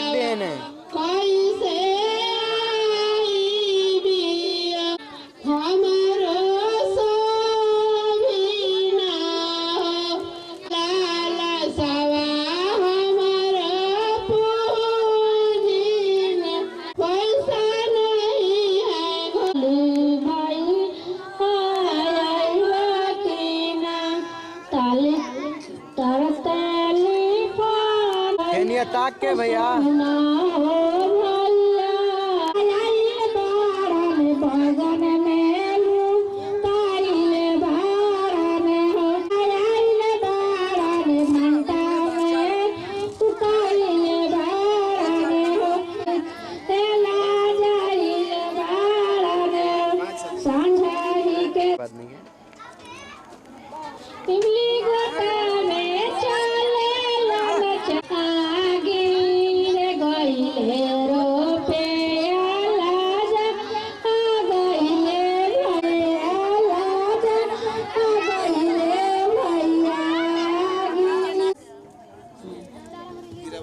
birthday ने कैसे आई बिया हमारो सोभिना लाला सवा हमारो पूजिना पैसा नहीं है गोलू भाई आई वकीना ताली तरतली केनिया ताक के भैया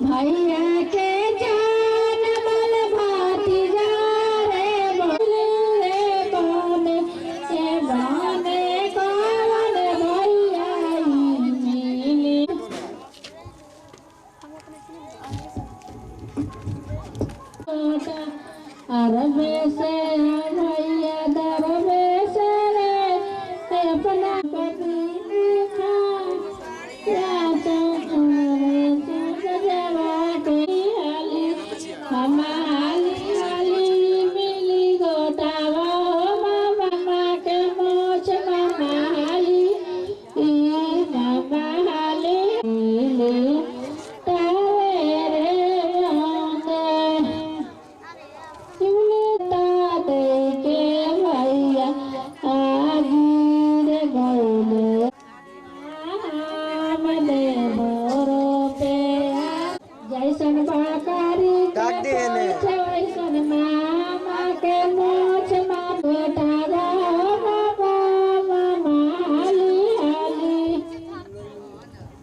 भैया के जान बल भाती जा रे बोले रे बाने ये बाने कौन भैया मिली अरबे से भैया दरबे से रे अपना पति देखा क्या तो हमारे